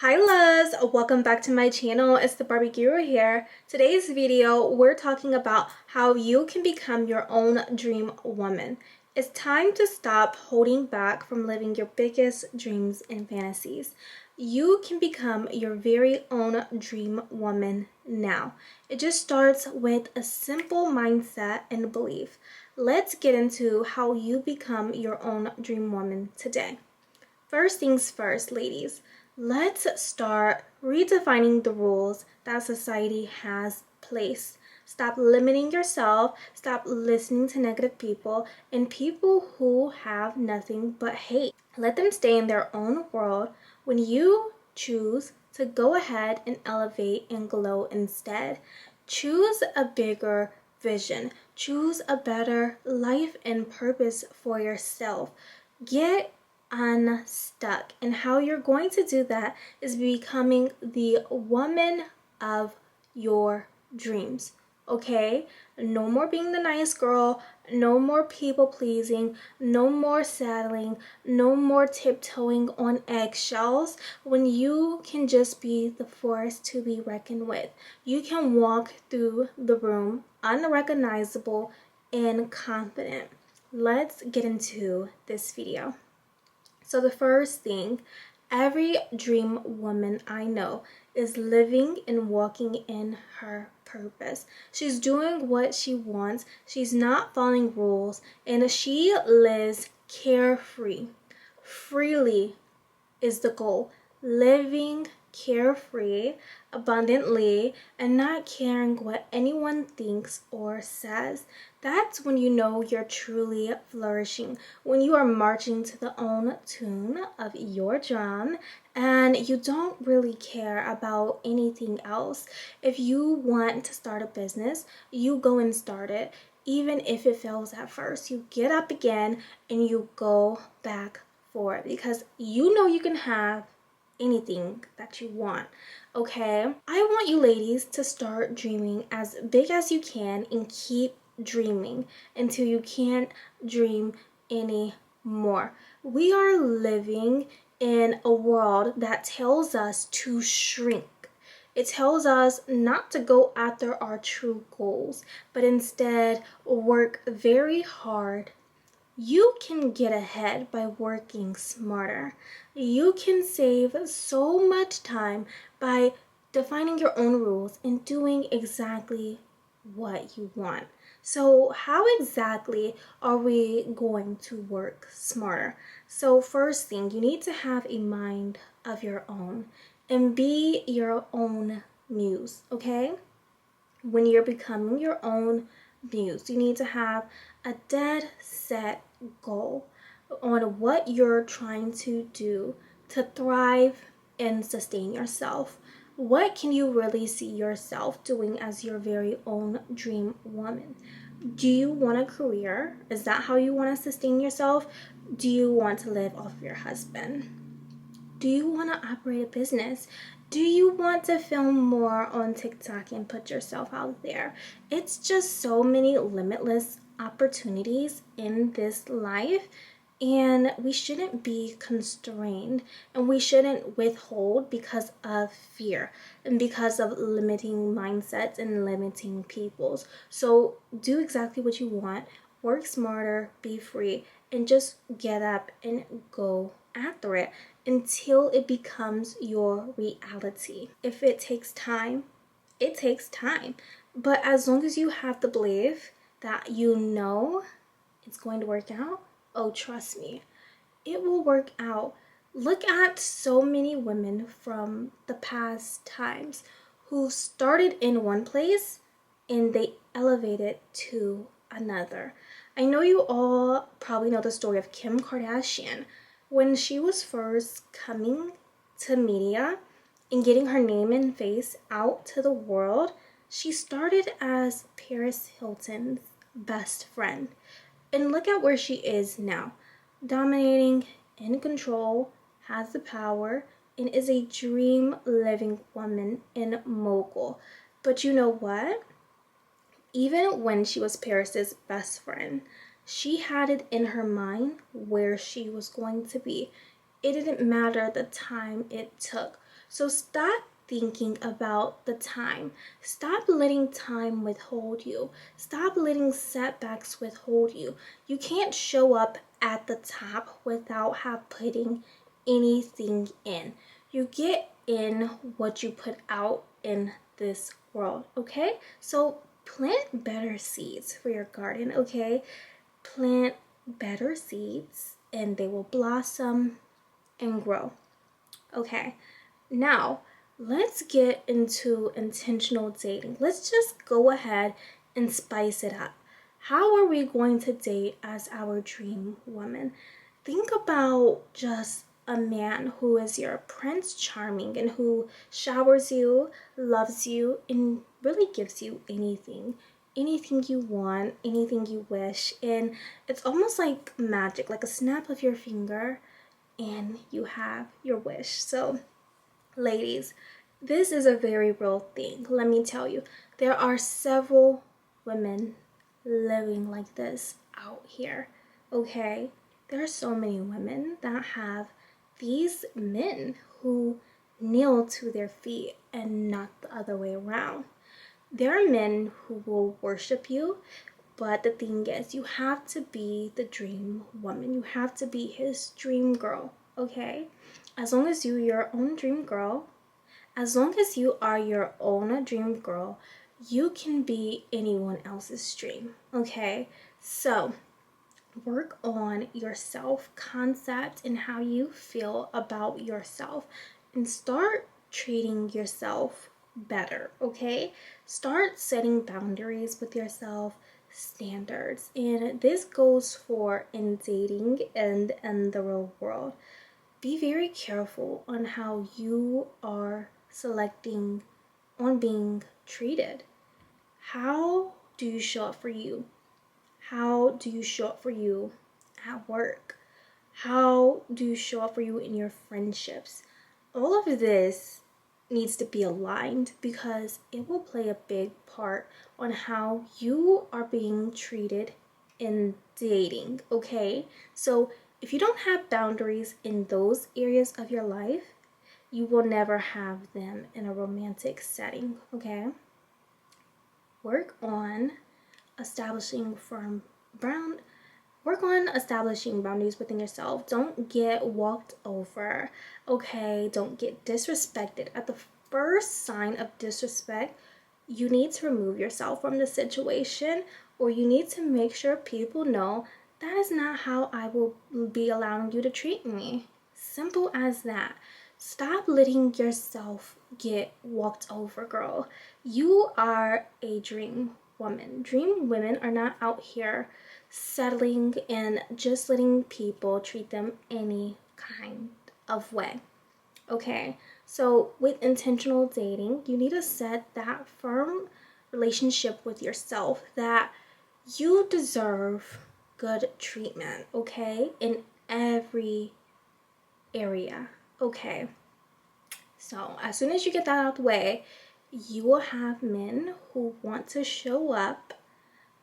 Hi loves, welcome back to my channel. It's the Barbie Guru here. Today's video, we're talking about how you can become your own dream woman. It's time to stop holding back from living your biggest dreams and fantasies. You can become your very own dream woman now. It just starts with a simple mindset and belief. Let's get into how you become your own dream woman today. First things first, ladies, let's start redefining the rules that society has placed. Stop limiting yourself, stop listening to negative people and people who have nothing but hate. Let them stay in their own world when you choose to go ahead and elevate and glow instead. Choose a bigger vision. Choose a better life and purpose for yourself. Get unstuck. And how you're going to do that is becoming the woman of your dreams. Okay? No more being the nice girl, no more people pleasing, no more settling, no more tiptoeing on eggshells when you can just be the force to be reckoned with. You can walk through the room unrecognizable and confident. Let's get into this video. So the first thing, every dream woman I know is living and walking in her purpose. She's doing what she wants. She's not following rules and she lives carefree. Freely is the goal. Living carefree, abundantly, and not caring what anyone thinks or says. That's when you know you're truly flourishing, when you are marching to the own tune of your drum and you don't really care about anything else. If you want to start a business, you go and start it. Even if it fails at first, you get up again and you go back for it because you know you can have anything that you want. Okay, I want you ladies to start dreaming as big as you can and keep dreaming until you can't dream anymore. We are living in a world that tells us to shrink. It tells us not to go after our true goals, but instead work very hard. You can get ahead by working smarter. You can save so much time by defining your own rules and doing exactly what you want. So how exactly are we going to work smarter? So first thing, you need to have a mind of your own and be your own muse, okay? When you're becoming your own muse, you need to have a dead set goal on what you're trying to do to thrive and sustain yourself. What can you really see yourself doing as your very own dream woman? Do you want a career? Is that how you want to sustain yourself? Do you want to live off of your husband? Do you want to operate a business? Do you want to film more on TikTok and put yourself out there? It's just so many limitless opportunities in this life, and we shouldn't be constrained and we shouldn't withhold because of fear and because of limiting mindsets and limiting peoples. So do exactly what you want, work smarter, be free, and just get up and go after it until it becomes your reality. If it takes time, it takes time. But as long as you have the belief that you know it's going to work out, oh, trust me, it will work out. Look at so many women from the past times who started in one place and they elevated to another. I know you all probably know the story of Kim Kardashian. When she was first coming to media and getting her name and face out to the world, she started as Paris Hilton's best friend. And look at where she is now, dominating, in control, has the power, and is a dream living woman and mogul. But you know what? Even when she was Paris's best friend, she had it in her mind where she was going to be. It didn't matter the time it took. So stop thinking about the time. Stop letting time withhold you. Stop letting setbacks withhold you. You can't show up at the top without putting anything in. You get in what you put out in this world, okay? So plant better seeds for your garden, okay? Plant better seeds and they will blossom and grow. Okay, now let's get into intentional dating. Let's just go ahead and spice it up. How are we going to date as our dream woman? Think about just a man who is your Prince Charming and who showers you, loves you, and really gives you anything you want, anything you wish. And it's almost like magic, like a snap of your finger, and you have your wish. So, ladies, this is a very real thing. Let me tell you, there are several women living like this out here, okay? There are so many women that have these men who kneel to their feet and not the other way around. There are men who will worship you, but the thing is, you have to be the dream woman. You have to be his dream girl, okay? As long as you're your own dream girl, as long as you are your own dream girl, you can be anyone else's dream, okay? So, work on your self concept and how you feel about yourself and start treating yourself better, okay? Start setting boundaries with yourself, standards, and this goes for in dating and in the real world. Be very careful on how you are selecting on being treated. How do you show up for you? How do you show up for you at work? How do you show up for you in your friendships? All of this needs to be aligned because it will play a big part on how you are being treated in dating, okay? So if you don't have boundaries in those areas of your life, you will never have them in a romantic setting, okay? Work on establishing firm brown work on establishing boundaries within yourself. Don't get walked over, okay? Don't get disrespected. At the first sign of disrespect, you need to remove yourself from the situation, or you need to make sure people know that is not how I will be allowing you to treat me. Simple as that. Stop letting yourself get walked over, girl. You are a dream woman. Dream women are not out here settling and just letting people treat them any kind of way. Okay, so with intentional dating, you need to set that firm relationship with yourself that you deserve good treatment, okay, in every area. Okay, so as soon as you get that out of the way, you will have men who want to show up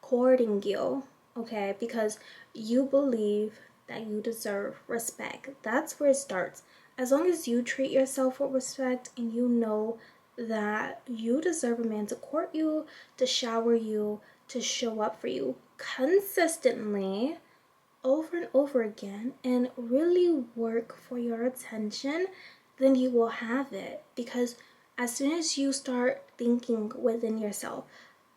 courting you, okay, because you believe that you deserve respect. That's where it starts. As long as you treat yourself with respect and you know that you deserve a man to court you, to shower you, to show up for you consistently over and over again and really work for your attention, then you will have it. Because as soon as you start thinking within yourself,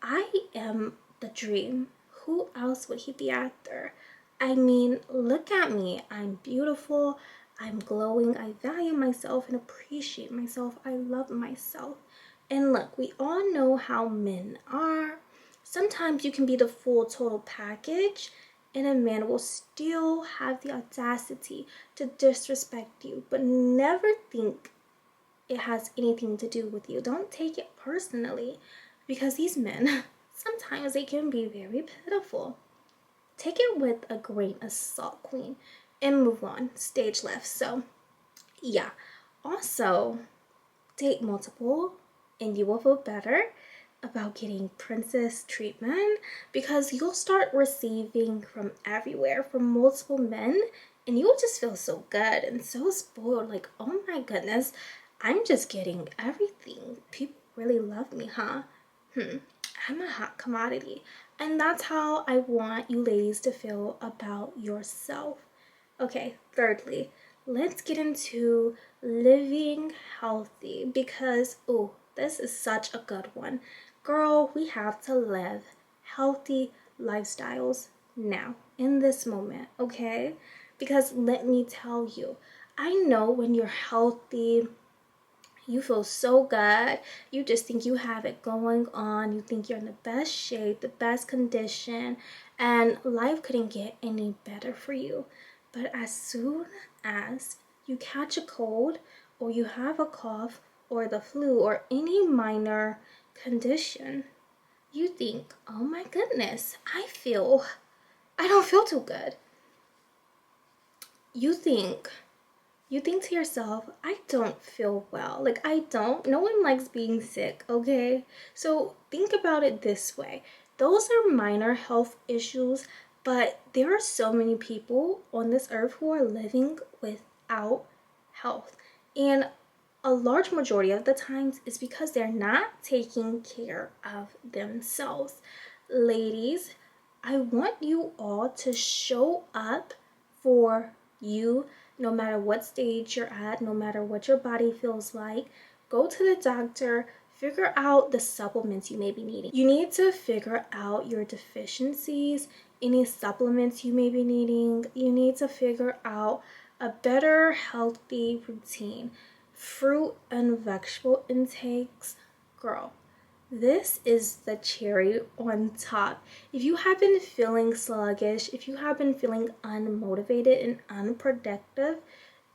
I am the dream, who else would he be after? I mean, look at me. I'm beautiful. I'm glowing. I value myself and appreciate myself. I love myself. And look, we all know how men are. Sometimes you can be the full total package, and a man will still have the audacity to disrespect you, but never think it has anything to do with you. Don't take it personally, because these men, sometimes they can be very pitiful. Take it with a grain of salt, queen, and move on. Stage left. So, yeah. Also, date multiple, and you will feel better about getting princess treatment because you'll start receiving from everywhere, from multiple men, and you'll just feel so good and so spoiled. Like, oh my goodness, I'm just getting everything. People really love me, huh? I'm a hot commodity. And that's how I want you ladies to feel about yourself. Okay, thirdly, let's get into living healthy because, oh, this is such a good one. Girl, we have to live healthy lifestyles now, in this moment, okay? Because let me tell you, I know when you're healthy, you feel so good. You just think you have it going on. You think you're in the best shape, the best condition, and life couldn't get any better for you. But as soon as you catch a cold or you have a cough or the flu or any minor condition, you think, oh my goodness, I don't feel too good. You think to yourself, I don't feel well. Like, I don't. No one likes being sick, okay? So think about it this way. Those are minor health issues, but there are so many people on this earth who are living without health. And a large majority of the times is because they're not taking care of themselves. Ladies, I want you all to show up for you no matter what stage you're at, no matter what your body feels like. Go to the doctor, figure out the supplements you may be needing. You need to figure out your deficiencies, any supplements you may be needing. You need to figure out a better healthy routine. Fruit and vegetable intakes, girl, this is the cherry on top. If you have been feeling sluggish, if you have been feeling unmotivated and unproductive,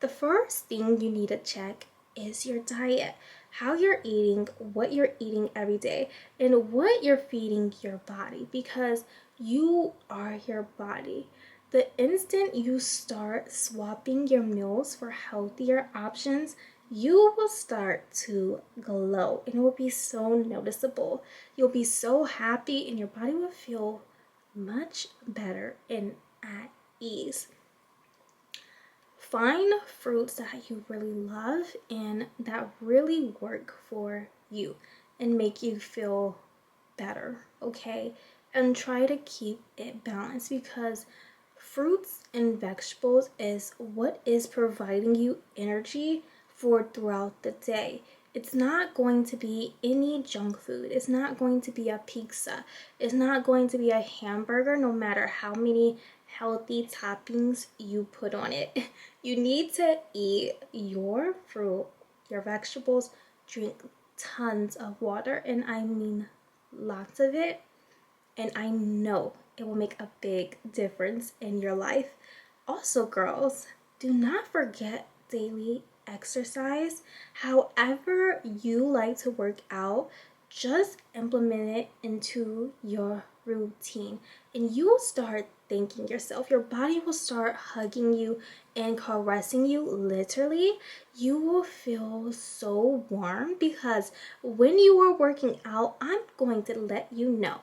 the first thing you need to check is your diet. How you're eating, what you're eating every day, and what you're feeding your body, because you are your body. The instant you start swapping your meals for healthier options, you will start to glow and it will be so noticeable. You'll be so happy and your body will feel much better and at ease. Find fruits that you really love and that really work for you and make you feel better, okay? And try to keep it balanced because fruits and vegetables is what is providing you energy for throughout the day. It's not going to be any junk food. It's not going to be a pizza. It's not going to be a hamburger, no matter how many healthy toppings you put on it. You need to eat your fruit, your vegetables, drink tons of water, and I mean lots of it. And I know it will make a big difference in your life. Also, girls, do not forget daily exercise. However you like to work out, just implement it into your routine and you will start thanking yourself. Your body will start hugging you and caressing you. Literally, you will feel so warm because when you are working out, I'm going to let you know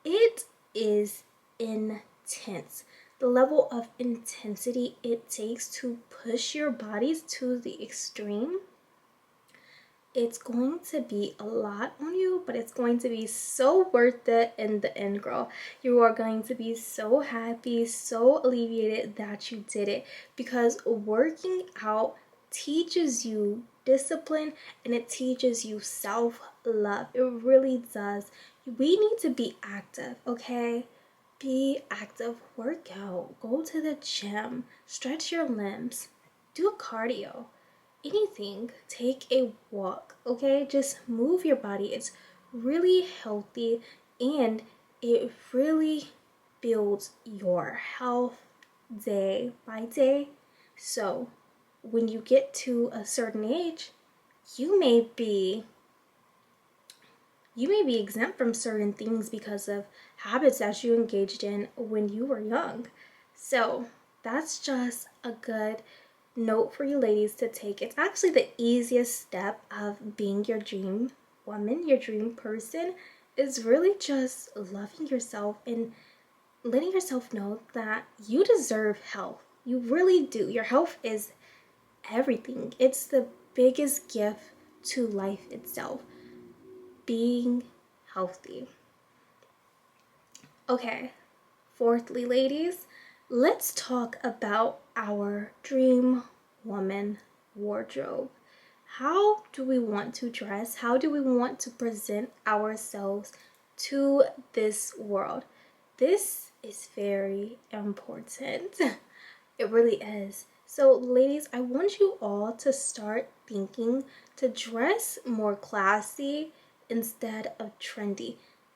it is intense. The level of intensity it takes to push your bodies to the extreme, it's going to be a lot on you, but it's going to be so worth it in the end, girl. You are going to be so happy, so alleviated that you did it, because working out teaches you discipline and it teaches you self-love. It really does. We need to be active, okay? Be active, work out, go to the gym, stretch your limbs, do a cardio, anything. Take a walk, okay? Just move your body. It's really healthy and it really builds your health day by day. So when you get to a certain age, you may be exempt from certain things because of habits that you engaged in when you were young. So that's just a good note for you ladies to take. It's actually the easiest step of being your dream woman, your dream person, is really just loving yourself and letting yourself know that you deserve health. You really do. Your health is everything. It's the biggest gift to life itself, being healthy. Okay, fourthly, ladies, let's talk about our dream woman wardrobe. How do we want to dress? How do we want to present ourselves to this world? This is very important. It really is. So, ladies, I want you all to start thinking to dress more classy instead of trendy.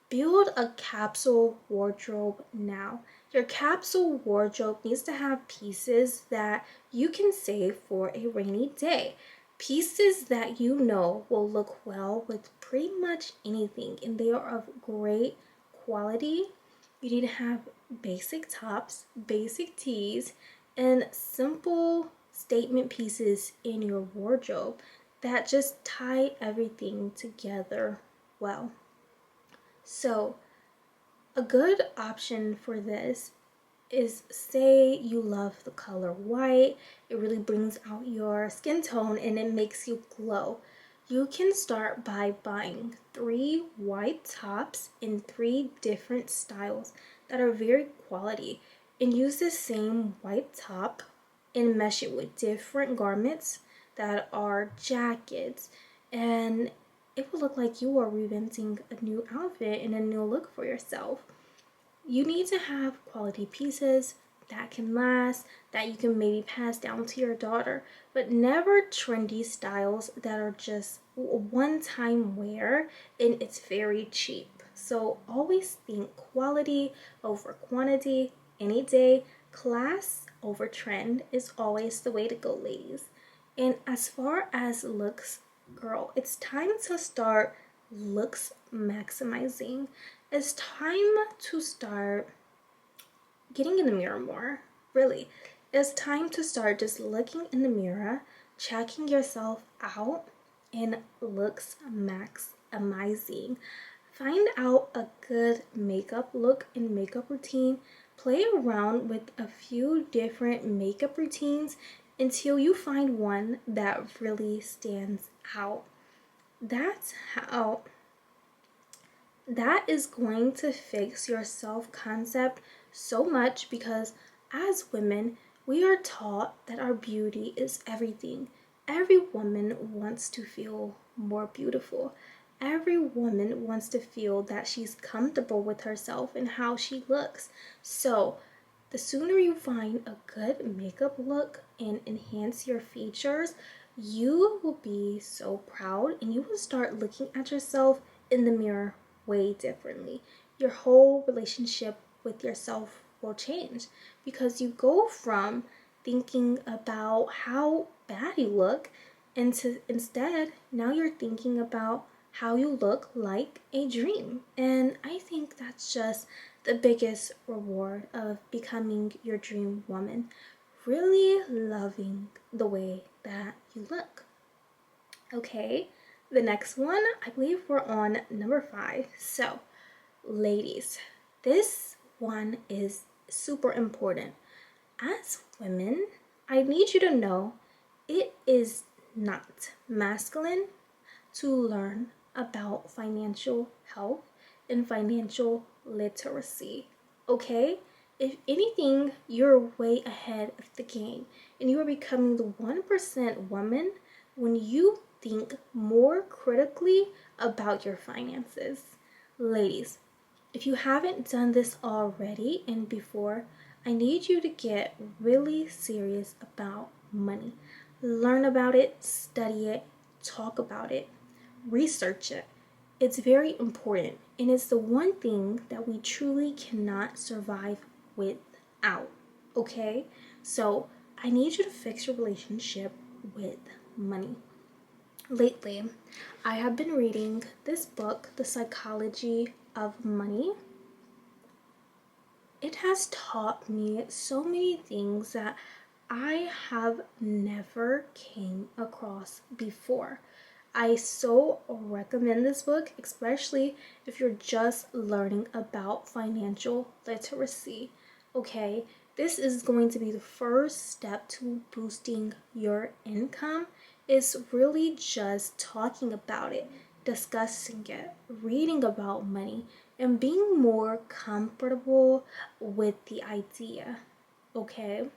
Build a capsule wardrobe now. Your capsule wardrobe needs to have pieces that you can save for a rainy day. Pieces that you know will look well with pretty much anything, and they are of great quality. You need to have basic tops, basic tees, and simple statement pieces in your wardrobe that just tie everything together well. So, a good option for this is, say you love the color white, it really brings out your skin tone and it makes you glow. You can start by buying 3 white tops in 3 different styles that are very quality, and use the same white top and mesh it with different garments that are jackets, and it will look like you are reinventing a new outfit and a new look for yourself. You need to have quality pieces that can last, that you can maybe pass down to your daughter, but never trendy styles that are just one-time wear and it's very cheap. So always think quality over quantity any day. Class over trend is always the way to go, ladies. And as far as looks, girl, it's time to start looks maximizing. It's time to start getting in the mirror more. Really, it's time to start just looking in the mirror, checking yourself out, and looks maximizing. Find out a good makeup look and makeup routine. Play around with a few different makeup routines until you find one that really stands out. That's how that is going to fix your self-concept so much, because as women, we are taught that our beauty is everything. Every woman wants to feel more beautiful. Every woman wants to feel that she's comfortable with herself and how she looks. So, the sooner you find a good makeup look and enhance your features, you will be so proud and you will start looking at yourself in the mirror way differently. Your whole relationship with yourself will change, because you go from thinking about how bad you look into instead now you're thinking about how you look like a dream. And I think that's just the biggest reward of becoming your dream woman. Really loving the way that you look. Okay, the next one, I believe we're on number 5. So, ladies, this one is super important. As women, I need you to know it is not masculine to learn about financial health and financial literacy. Okay? If anything, you're way ahead of the game and you are becoming the 1% woman when you think more critically about your finances. Ladies, if you haven't done this already and before, I need you to get really serious about money. Learn about it, study it, talk about it, research it. It's very important, and it's the one thing that we truly cannot survive without. Okay? So, I need you to fix your relationship with money. Lately, I have been reading this book, The Psychology of Money. It has taught me so many things that I have never came across before. I so recommend this book, especially if you're just learning about financial literacy. Okay, this is going to be the first step to boosting your income is really just talking about it, discussing it, reading about money, and being more comfortable with the idea. Okay?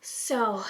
So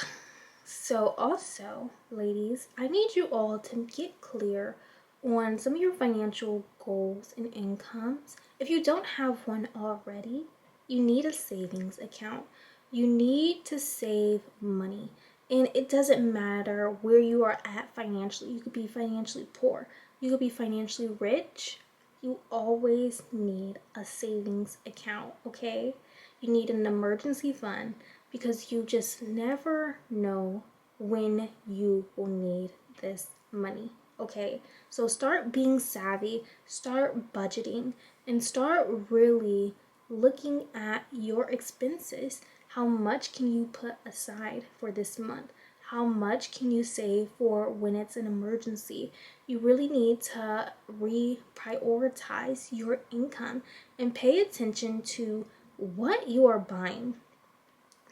also, ladies, I need you all to get clear on some of your financial goals and incomes. If you don't have one already, you need a savings account. You need to save money. And it doesn't matter where you are at financially. You could be financially poor. You could be financially rich. You always need a savings account, okay? You need an emergency fund because you just never know when you will need this money. Okay, so start being savvy, start budgeting, and start really looking at your expenses. How much can you put aside for this month? How much can you save for when it's an emergency? You really need to reprioritize your income and pay attention to what you are buying.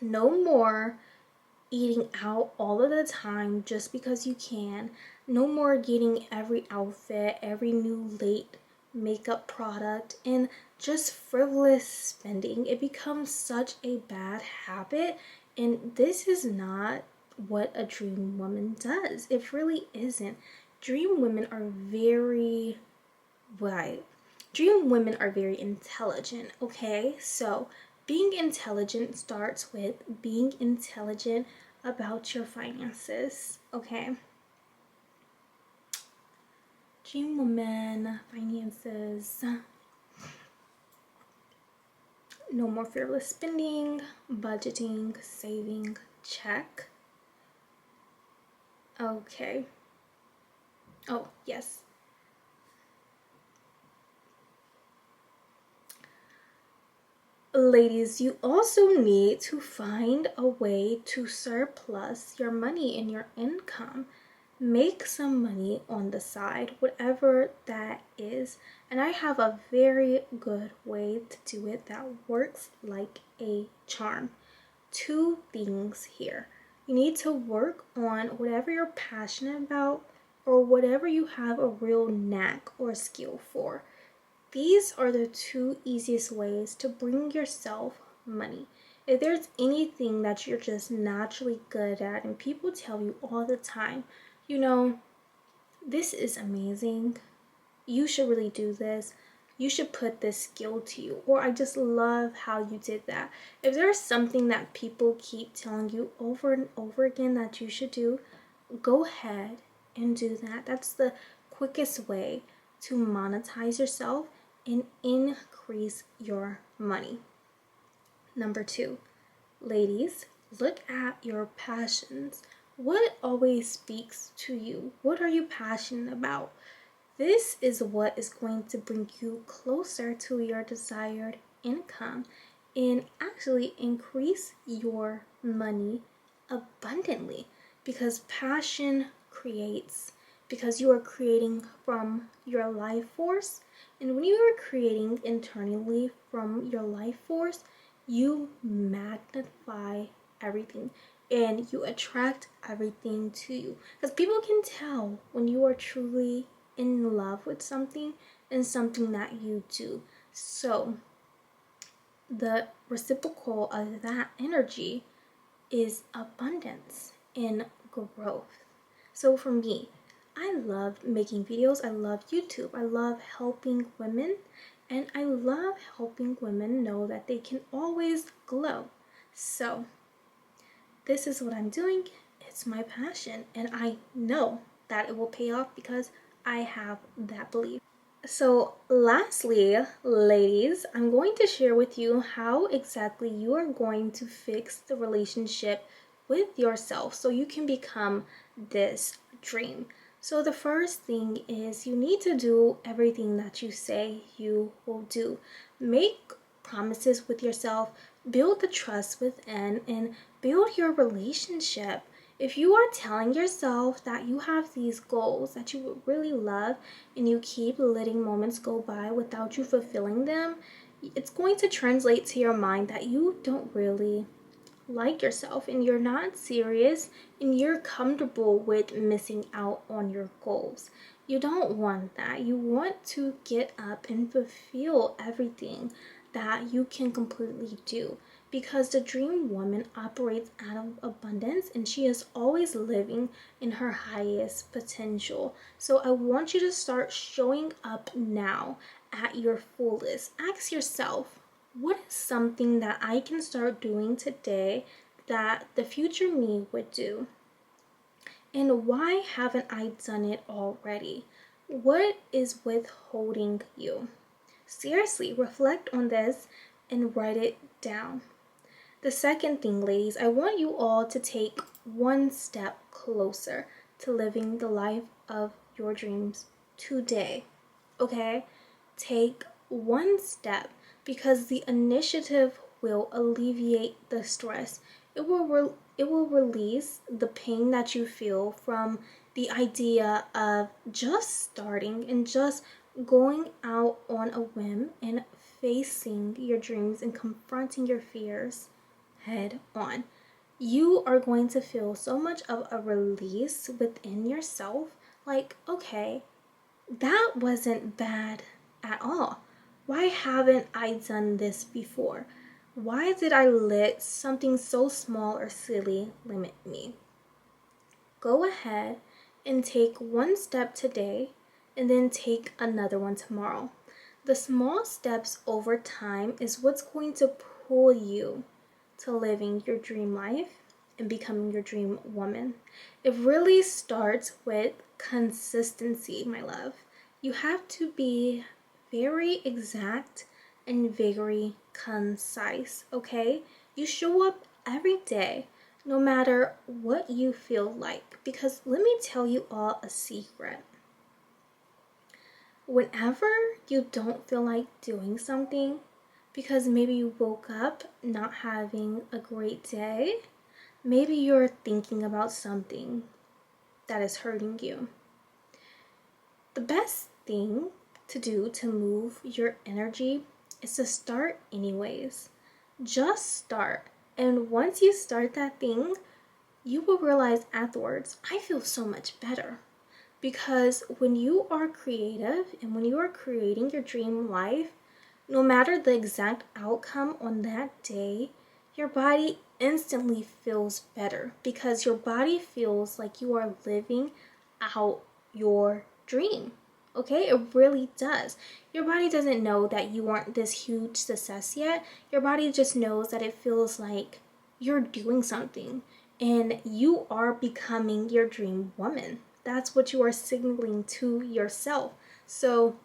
No more eating out all of the time just because you can. No more getting every outfit, every new late makeup product, and just frivolous spending. It becomes such a bad habit, and this is not what a dream woman does. It really isn't. Dream women are very, right. Dream women are very intelligent, okay? So, being intelligent starts with being intelligent about your finances, okay? Dream woman, finances. No more fearless spending, budgeting, saving, check. Okay. Oh, yes. Ladies, you also need to find a way to surplus your money and your income. Make some money on the side, whatever that is. And I have a very good way to do it that works like a charm. Two things here. You need to work on whatever you're passionate about or whatever you have a real knack or skill for. These are the two easiest ways to bring yourself money. If there's anything that you're just naturally good at, and people tell you all the time, you know, this is amazing, you should really do this, you should put this skill to you, or I just love how you did that. If there's something that people keep telling you over and over again that you should do, go ahead and do that. That's the quickest way to monetize yourself and increase your money. Number two, ladies, look at your passions. What always speaks to you? What are you passionate about? This is what is going to bring you closer to your desired income and actually increase your money abundantly, because passion creates, because you are creating from your life force. And when you are creating internally from your life force, you magnify everything and you attract everything to you, because people can tell when you are truly in love with something and something that you do. So the reciprocal of that energy is abundance and growth. So for me, I love making videos, I love YouTube, I love helping women, and I love helping women know that they can always glow. So this is what I'm doing. It's my passion, and I know that it will pay off because I have that belief. So lastly, ladies, I'm going to share with you how exactly you are going to fix the relationship with yourself so you can become this dream. So the first thing is you need to do everything that you say you will do. Make promises with yourself, build the trust within, and build your relationship. If you are telling yourself that you have these goals that you would really love and you keep letting moments go by without you fulfilling them, it's going to translate to your mind that you don't really like yourself and you're not serious and you're comfortable with missing out on your goals. You don't want that. You want to get up and fulfill everything that you can completely do, because the dream woman operates out of abundance and she is always living in her highest potential. So I want you to start showing up now at your fullest. Ask yourself, what is something that I can start doing today that the future me would do? And why haven't I done it already? What is withholding you? Seriously, reflect on this and write it down. The second thing, ladies, I want you all to take one step closer to living the life of your dreams today. Okay? Take one step, because the initiative will alleviate the stress. It will release the pain that you feel from the idea of just starting and just going out on a whim and facing your dreams and confronting your fears head on. You are going to feel so much of a release within yourself, like, okay, that wasn't bad at all. Why haven't I done this before? Why did I let something so small or silly limit me? Go ahead and take one step today and then take another one tomorrow. The small steps over time is what's going to pull you to living your dream life and becoming your dream woman. It really starts with consistency, my love. You have to be very exact and very concise, okay? You show up every day, no matter what you feel like. Because let me tell you all a secret. Whenever you don't feel like doing something, because maybe you woke up not having a great day, maybe you're thinking about something that is hurting you. The best thing to do to move your energy is to start anyways. Just start. And once you start that thing, you will realize afterwards, I feel so much better. Because when you are creative and when you are creating your dream life, no matter the exact outcome on that day, your body instantly feels better, because your body feels like you are living out your dream. Okay, it really does. Your body doesn't know that you aren't this huge success yet. Your body just knows that it feels like you're doing something and you are becoming your dream woman. That's what you are signaling to yourself. So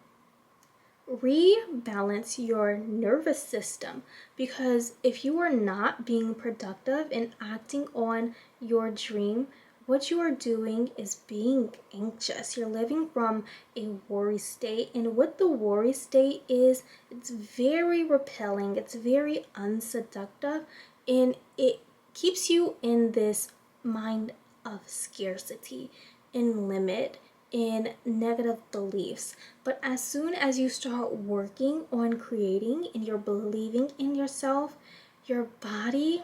rebalance your nervous system, because if you are not being productive and acting on your dream, what you are doing is being anxious. You're living from a worry state, and what the worry state is, it's very repelling, it's very unseductive, and it keeps you in this mind of scarcity and limit in negative beliefs. But as soon as you start working on creating and you're believing in yourself, your body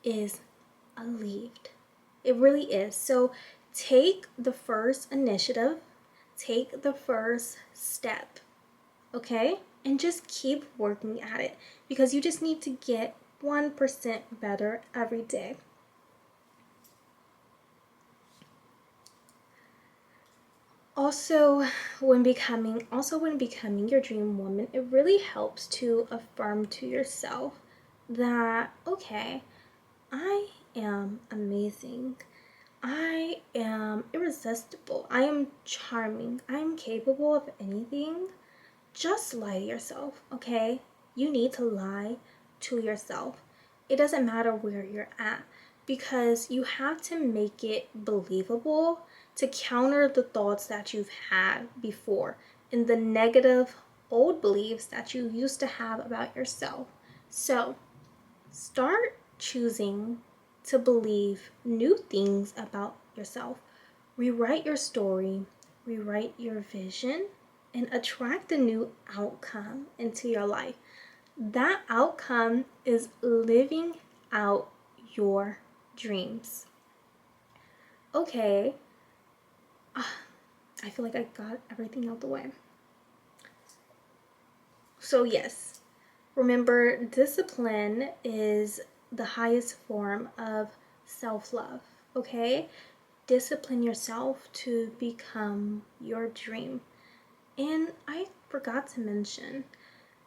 is relieved. It really is. So take the first initiative, take the first step, okay? And just keep working at it, because you just need to get 1% better every day. Also, when becoming your dream woman, it really helps to affirm to yourself that, okay, I am amazing. I am irresistible. I am charming. I am capable of anything. Just lie to yourself, okay? You need to lie to yourself. It doesn't matter where you're at, because you have to make it believable to counter the thoughts that you've had before and the negative old beliefs that you used to have about yourself. So start choosing to believe new things about yourself. Rewrite your story, rewrite your vision, and attract a new outcome into your life. That outcome is living out your dreams. Okay, I feel like I got everything out the way. So yes, remember, discipline is the highest form of self-love, okay? Discipline yourself to become your dream. And I forgot to mention,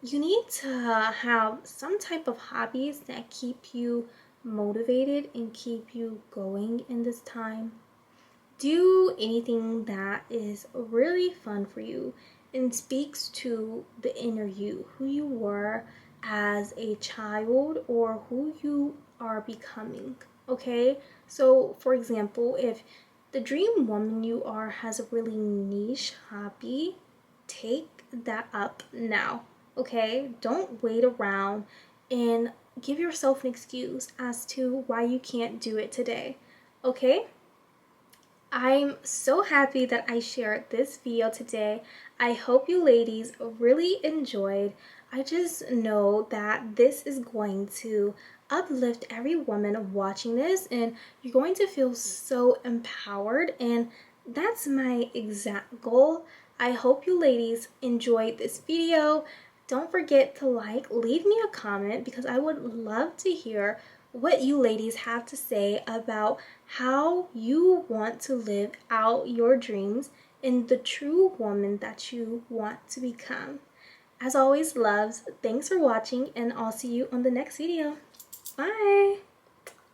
you need to have some type of hobbies that keep you motivated and keep you going in this time. Do anything that is really fun for you and speaks to the inner you, who you were as a child or who you are becoming. Okay, so for example, if the dream woman you are has a really niche hobby, take that up now. Okay, don't wait around and give yourself an excuse as to why you can't do it today. Okay, I'm so happy that I shared this video today. I hope you ladies really enjoyed. I just know that this is going to uplift every woman watching this, and you're going to feel so empowered, and that's my exact goal. I hope you ladies enjoyed this video. Don't forget to leave me a comment, because I would love to hear what you ladies have to say about how you want to live out your dreams and the true woman that you want to become. As always, loves, thanks for watching, and I'll see you on the next video. Bye!